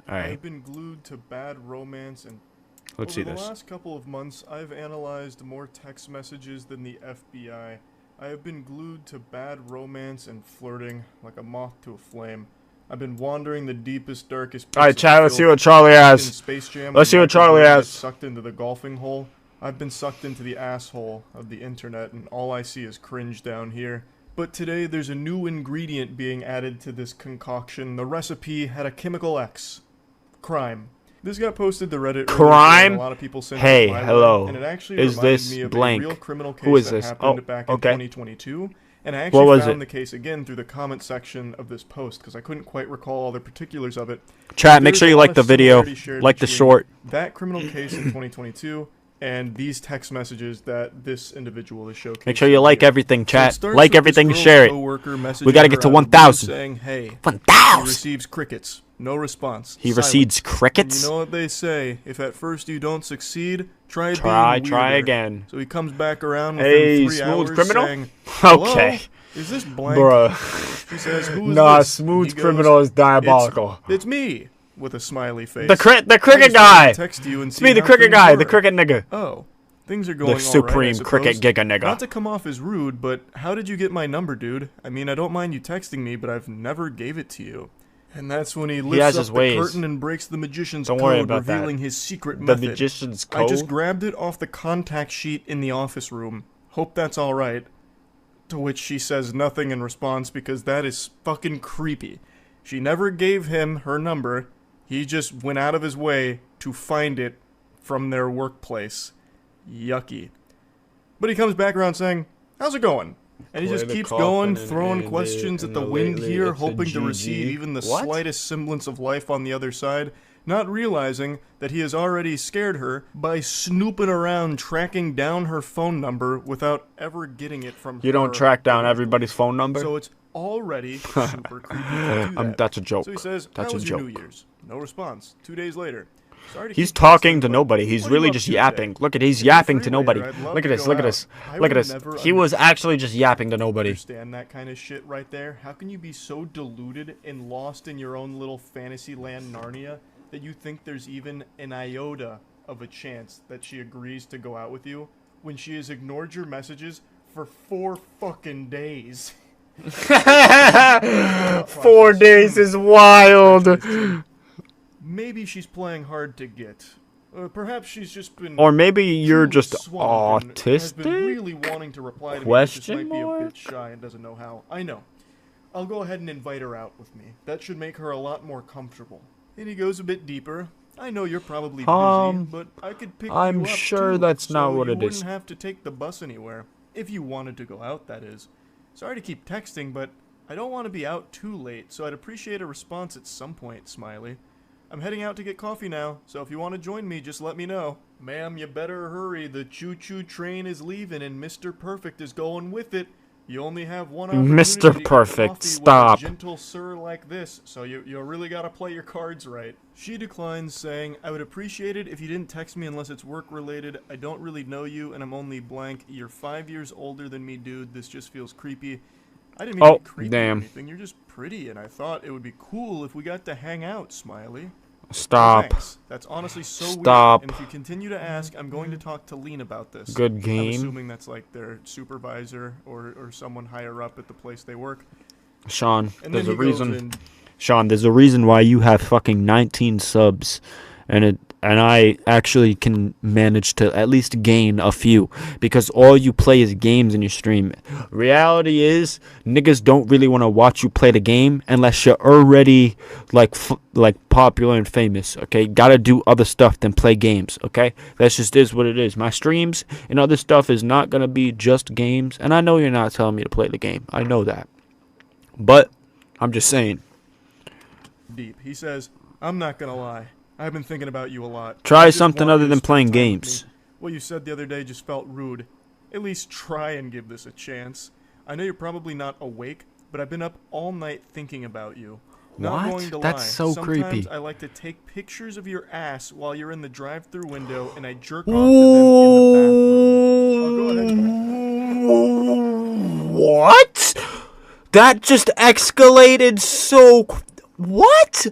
Alright. I've been glued to bad romance and Let's see over the this. last couple of months, I've analyzed more text messages than the FBI. I have been glued to bad romance and flirting like a moth to a flame. I've been wandering the deepest, darkest pits Alright, of Chad, let's see filth. what Charlie In has. Space Jam, Let's see when what Michael Charlie Jordan has. gets sucked into the golfing hole. I've been sucked into the asshole of the internet, and all I see is cringe down here. But today, there's a new ingredient being added to this concoction. The recipe had a chemical X. Crime. This got posted to Reddit. Crime? A lot of people sent Hey, it my way, hello. and it actually Is reminded this me of blank? a real criminal case Who is that this? happened Oh, back in okay. 2022. And I actually was found it? the case again through the comment section of this post because I couldn't quite recall all the particulars of it. Chat, make There's sure a you lot like of the video, similarity shared like the between short. that criminal case in 2022 and these text messages that this individual is showcasing. Make sure you like here. everything, So it chat. starts Like with everything this and girl's share it. coworker We gotta messaging get to her out of the blue 1,000. saying, "Hey." He 1,000! receives crickets. No response. He Silent. receives And crickets? you know what they say? If at first you don't succeed, try Try being weirder. again. So he comes back around within Hey, 3 smooth hours criminal? saying, "Hello? Okay. Is this blank?" Bruh. She says, "Who is Nah, this?" smooth He goes, criminal is diabolical. It's me, with a smiley face. The I cricket just guy! wanted to text you and It's see me, the how cricket things guy, were. the cricket nigga. Oh, things are going all right, I supreme suppose. cricket giga nigga. Not to come off as rude, but how did you get my number, dude? I mean, I don't mind you texting me, but I've never gave it to you. And that's when he lifts has up his the ways. curtain and breaks the magician's Don't worry code, about that. revealing his secret The method. magician's I just code? grabbed it off the contact sheet in the office room. Hope that's alright. To which she says nothing in response because that is fucking creepy. She never gave him her number. He just went out of his way to find it from their workplace. Yucky. But he comes back around saying, "How's it going?" And he just Play the keeps coffin going, and throwing end questions it, at the and wind lately here, it's a hoping to GG. receive even the What? slightest semblance of life on the other side, not realizing that he has already scared her by snooping around tracking down her phone number without ever getting it from her. You don't track down everybody's phone number? So it's already super creepy to do that. That's a joke. So he says, That's "How a was your joke. New Year's?" No response. 2 days later. Sorry to He's keep talking texting, to but nobody. He's what are you really up just to yapping. today? Look at he's If you're yapping free to nobody. later, I'd love Look at to this. go Look at out. this. I Look would at this. never He was actually just yapping to nobody. understand that kind of shit right there. How can you be so deluded and lost in your own little fantasy land Narnia that you think there's even an iota of a chance that she agrees to go out with you when she has ignored your messages for 4 fucking days? 4 days is wild. Maybe she's playing hard to get. Perhaps she's just been. Or maybe you're truly just swamped and has been autistic? really wanting to reply to me, but Question just might be a mark? bit shy and doesn't know how. I know. I'll go ahead and invite her out with me. That should make her a lot more comfortable. And he goes a bit deeper. I know you're probably busy, but I could pick I'm you up sure too, that's so not what you it is. wouldn't have to take the bus anywhere. If you wanted to go out, that is. Sorry to keep texting, but I don't want to be out too late, so I'd appreciate a response at some point, Smiley. I'm heading out to get coffee now, so if you want to join me, just let me know. Ma'am, you better hurry. The choo-choo train is leaving and Mr. Perfect is going with it. You only have one opportunity Mr. to get Perfect, coffee stop. with a gentle sir like this, so you really gotta play your cards right. She declines, saying, "I would appreciate it if you didn't text me unless it's work-related. I don't really know you, and I'm only blank. You're 5 years older than me, dude. This just feels creepy." I didn't mean to be creepy or anything. You're just pretty, and I thought it would be cool if we got to hang out, Smiley. Stop. Thanks. That's honestly so Stop. weird. And if you continue to ask, I'm going to talk to Lean about this. Good I'm game. assuming that's like their supervisor or someone higher up at the place they work. Sean, And there's then a he goes reason. in- Sean, there's a reason why you have fucking 19 subs, and I actually can manage to at least gain a few because all you play is games in your stream. Reality is, niggas don't really want to watch you play the game unless you're already like popular and famous. Okay, gotta do other stuff than play games. Okay, that's just is what it is. My streams and other stuff is not gonna be just games, and I know you're not telling me to play the game. I know that, but I'm just saying. deep. He says, "I'm not gonna lie. I've been thinking about you a lot. Try I just something want other you to than spend playing time with games. me. What you said the other day just felt rude. At least try and give this a chance. I know you're probably not awake, but I've been up all night thinking about you. Not What? going to That's lie. so Sometimes creepy. I like to take pictures of your ass while you're in the drive-through window, and I jerk off to them in the bathroom. I'll go ahead. What? That just escalated so. What?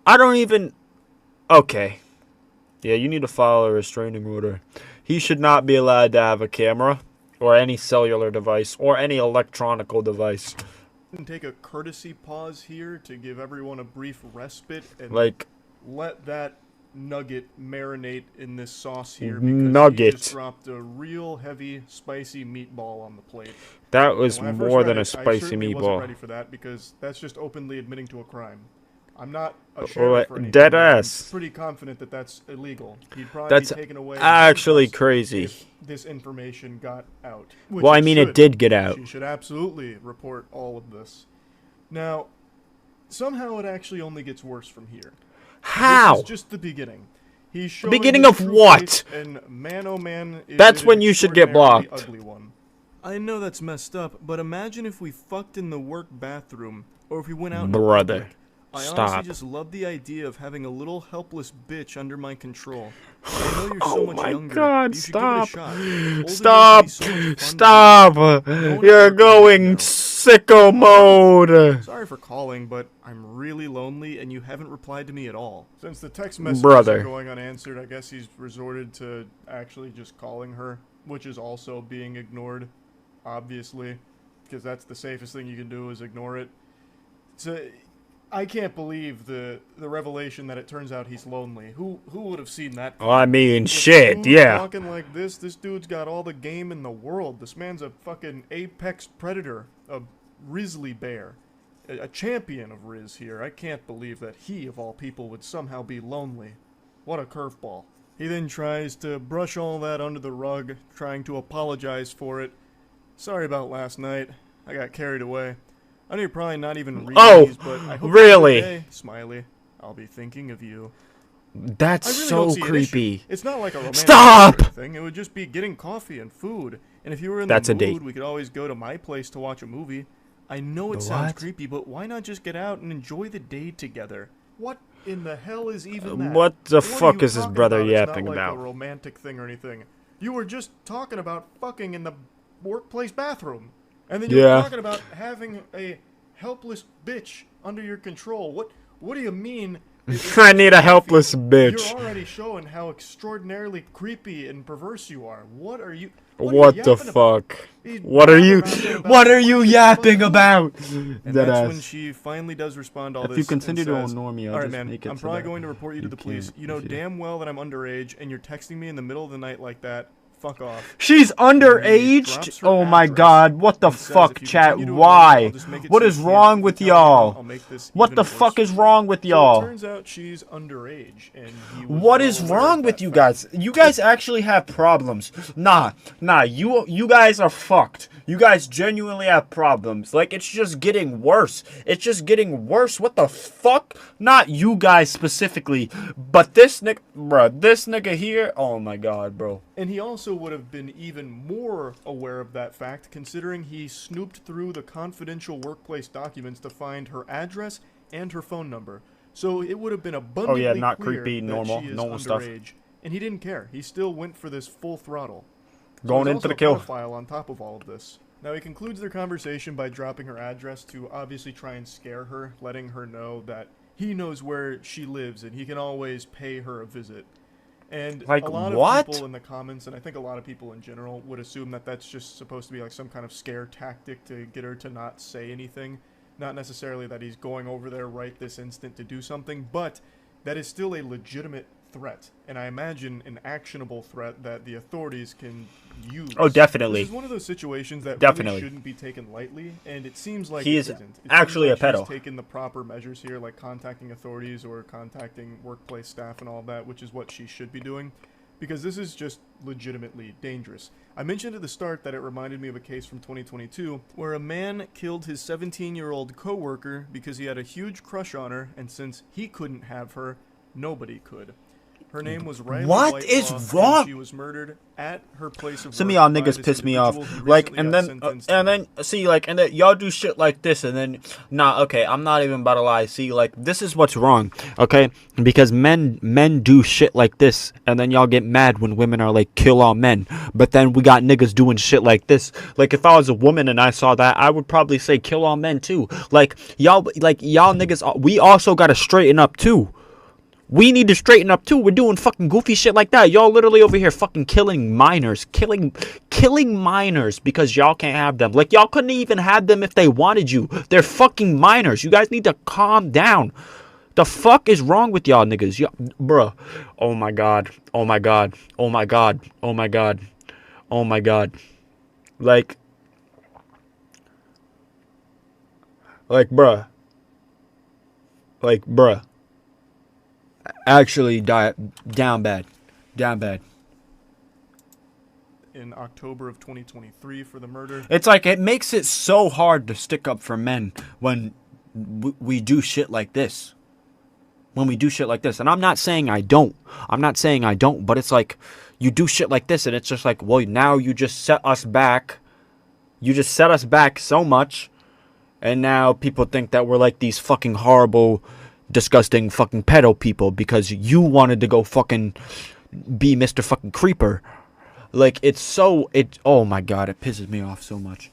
I don't even... Okay. Yeah, you need to file a restraining order. He should not be allowed to have a camera or any cellular device or any electronical device. And take a courtesy pause here to give everyone a brief respite and Like, let that nugget marinate in this sauce here, because Nugget. he just dropped a real heavy, spicy meatball on the plate. that was And when I first more read than a it, I spicy certainly wasn't meatball. ready for that, because that's just openly admitting to a crime. I'm not a Oh, sheriff or anything. dead but I'm ass. pretty confident that that's illegal. He'd probably That's be taken away actually in handcuffs crazy. if this information got out. Which Well, I mean, it should. did get out. She should absolutely report all of this. Now, somehow it actually only gets worse from here. How? This is just the beginning. He's showing Beginning his of true what? face, and man, oh man, is That's it when an you should get extraordinarily blocked. Ugly one. I know that's messed up, but imagine if we fucked in the work bathroom, or if we went out in Brother, public. I stop. honestly just love the idea of having a little helpless bitch under my control. I know you're so Oh much my younger. God, but you should give it a stop. shot. Older Stop. days can be so much fun to do. Stop. Don't You're ever going now. sicko mode. Sorry for calling, but I'm really lonely and you haven't replied to me at all. Since the text messages Brother. are going unanswered, I guess he's resorted to actually just calling her, which is also being ignored, obviously, because that's the safest thing you can do is ignore it. So I can't believe the revelation that it turns out he's lonely. Who would have seen that? Well, I mean, With shit, dude yeah. Talking like this dude's got all the game in the world. This man's a fucking apex predator, a grizzly bear, a champion of Riz here. I can't believe that he, of all people, would somehow be lonely. What a curveball. He then tries to brush all that under the rug, trying to apologize for it. Sorry about last night. I got carried away. I know you're probably not even reading Oh, these, but I hope really? you have a good day. Smiley. I'll be thinking of you. That's I really so don't see an issue. creepy. It's not like a romantic Stop! sort of thing. It would just be getting coffee and food. And if you were in That's the a mood, date. we could always go to my place to watch a movie. I know it The sounds what? creepy, but why not just get out and enjoy the day together? What in the hell is even that? What the are fuck you is this talking brother about? It's yapping not like about? a romantic thing or anything. You were just talking about fucking in the workplace bathroom. And then you Yeah. were talking about having a helpless bitch under your control. What do you mean? I need a helpless bitch. You're already showing how extraordinarily creepy and perverse you are. What are you? What the yapping about? fuck? He's What are you? blabbering about What are you it's yapping fun. about? And Dead that's when ass. she finally does respond to all If this. you continue and to says, ignore me, I'll all right, just man, make it I'm so probably that going to report you to you the police. can't You know if you- damn well that I'm underage, and you're texting me in the middle of the night like that. Fuck off. She's drops underaged? her Oh my address god, what the and says, fuck, "If you chat? continue to ignore me, Why? I'll just make it What so is you can't- wrong if with you tell anyone, I'll y'all? make this What even the worse fuck for is you." wrong with So y'all? it turns out she's underage, and he was What well is aware wrong of with that you fact. guys? You guys actually have problems. Nah, you guys are fucked. You guys genuinely have problems. Like, it's just getting worse. It's just getting worse. What the fuck? Not you guys specifically, but this nigga, bruh, this nigga here, oh my god, bro. And he also would have been even more aware of that fact, considering he snooped through the confidential workplace documents to find her address and her phone number. So it would have been abundantly not clear creepy, that normal- she is normal stuff. underage. And he didn't care. He still went for this full throttle. So Going he's into also the kill. a pedophile on top of all of this. Now he concludes their conversation by dropping her address to obviously try and scare her, letting her know that he knows where she lives and he can always pay her a visit. And Like, a lot what? of people in the comments, and I think a lot of people in general, would assume that that's just supposed to be like some kind of scare tactic to get her to not say anything. Not necessarily that he's going over there right this instant to do something, but that is still a legitimate threat. And I imagine an actionable threat that the authorities can use. Oh, definitely. This is one of those situations that Definitely. really shouldn't be taken lightly, and it seems like He it is isn't. It actually seems a like pedo. she's taken the proper measures here, like contacting authorities or contacting workplace staff and all that, which is what she should be doing, because this is just legitimately dangerous. I mentioned at the start that it reminded me of a case from 2022 where a man killed his 17-year-old coworker because he had a huge crush on her, and since he couldn't have her, nobody could. Her name was Riley What is Whitelaw, wrong? and she was murdered at her place of work. Some of y'all by niggas this piss me off. individual who Like, recently and got then, sentenced. see, like, and then y'all do shit like this, and then, nah, okay, I'm not even about to lie. See, like, This is what's wrong, okay? Because men do shit like this, and then y'all get mad when women are like, kill all men. But then we got niggas doing shit like this. Like, if I was a woman and I saw that, I would probably say kill all men too. Like y'all niggas, we also gotta straighten up too. We need to straighten up too. We're doing fucking goofy shit like that. Y'all literally over here fucking killing minors. Killing minors because y'all can't have them. Like, y'all couldn't even have them if they wanted you. They're fucking minors. You guys need to calm down. The fuck is wrong with y'all niggas? Bruh. Oh my god. Oh my god. Oh my god. Oh my god. Oh my god. Like, bruh. Like, bruh. Actually down bad. In October of 2023 for the murder. It's like, it makes it so hard to stick up for men when we do shit like this. And I'm not saying I don't, but it's like, you do shit like this and it's just like, well, now you just set us back so much, and now people think that we're like these fucking horrible, disgusting fucking pedo people because you wanted to go fucking be Mr. fucking Creeper. Like, oh my god, it pisses me off so much.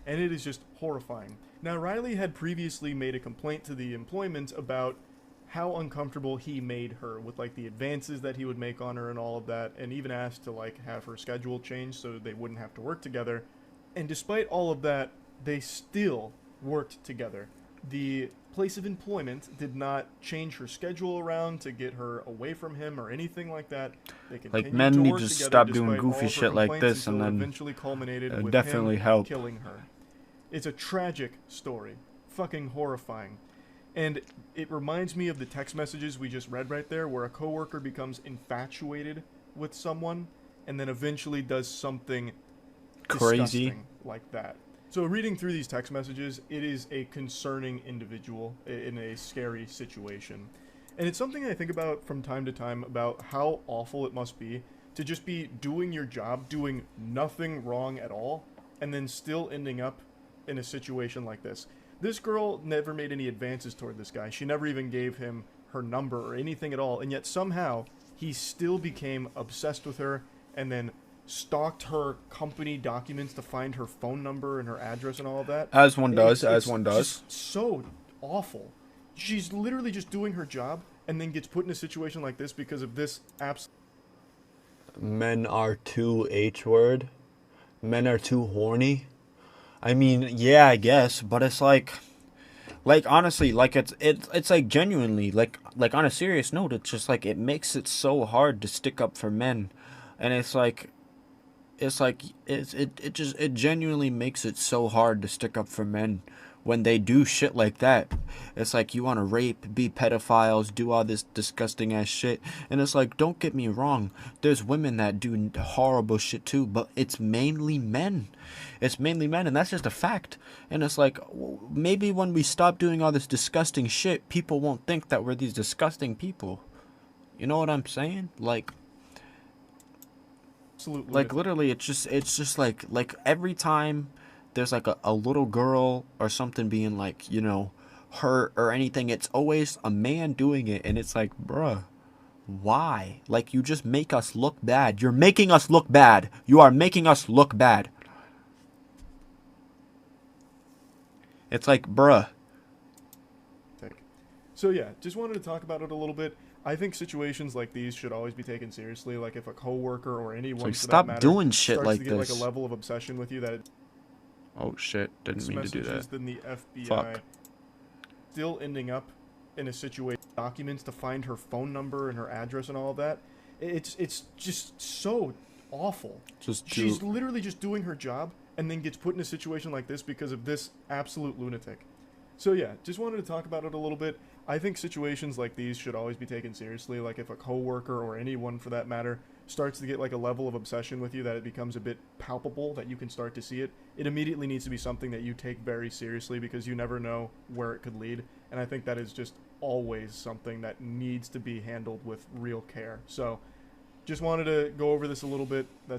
And it is just horrifying. Now, Riley had previously made a complaint to the employment about how uncomfortable he made her with, like, the advances that he would make on her and all of that, and even asked to, like, have her schedule changed so they wouldn't have to work together. And despite all of that, they still worked together. The place of employment did not change her schedule around to get her away from him or anything like that. They continued like, men to need work to together stop despite doing all goofy of her shit like complaints this, and until it then eventually culminated with definitely him help. killing her. It's a tragic story. Fucking horrifying. And it reminds me of the text messages we just read right there, where a coworker becomes infatuated with someone and then eventually does something Crazy disgusting like that. So reading through these text messages, it is a concerning individual in a scary situation. And it's something I think about from time to time about how awful it must be to just be doing your job, doing nothing wrong at all, and then still ending up in a situation like this. This girl never made any advances toward this guy. She never even gave him her number or anything at all, and yet somehow he still became obsessed with her and then stalked her company documents to find her phone number and her address and all of that. As one does, It's as one does. just so awful. She's literally just doing her job and then gets put in a situation like this because of this Men are too H-word. Men are too horny. I mean, yeah, I guess, but it's like honestly, like it's like genuinely, like on a serious note, it's just like, it makes it so hard to stick up for men, and it genuinely makes it so hard to stick up for men when they do shit like that. It's like, you want to rape, be pedophiles, do all this disgusting ass shit. And it's like, don't get me wrong, there's women that do horrible shit too, but it's mainly men. And that's just a fact. And it's like, maybe when we stop doing all this disgusting shit, people won't think that we're these disgusting people. You know what I'm saying? Like, absolutely, like, literally, it's just like every time there's like a little girl or something being like, you know, hurt or anything, it's always a man doing it, and it's like, bruh, why? Like, you just make us look bad. You're making us look bad. You are making us look bad. It's like, bruh. So yeah, just wanted to talk about it a little bit. I think situations like these should always be taken seriously. Like, if a coworker or anyone, Like, for stop that matter, doing shit starts like to get this. like a level of obsession with you that it Oh shit, didn't mean to do messages, that. then the FBI Fuck. still ending up in a situation, documents to find her phone number and her address and all of that. It's just so awful. She's literally just doing her job and then gets put in a situation like this because of this absolute lunatic. So yeah, just wanted to talk about it a little bit. I think situations like these should always be taken seriously. Like if a coworker or anyone for that matter starts to get like a level of obsession with you that it becomes a bit palpable, that you can start to see it, it immediately needs to be something that you take very seriously because you never know where it could lead. And I think that is just always something that needs to be handled with real care. So just wanted to go over this a little bit. That's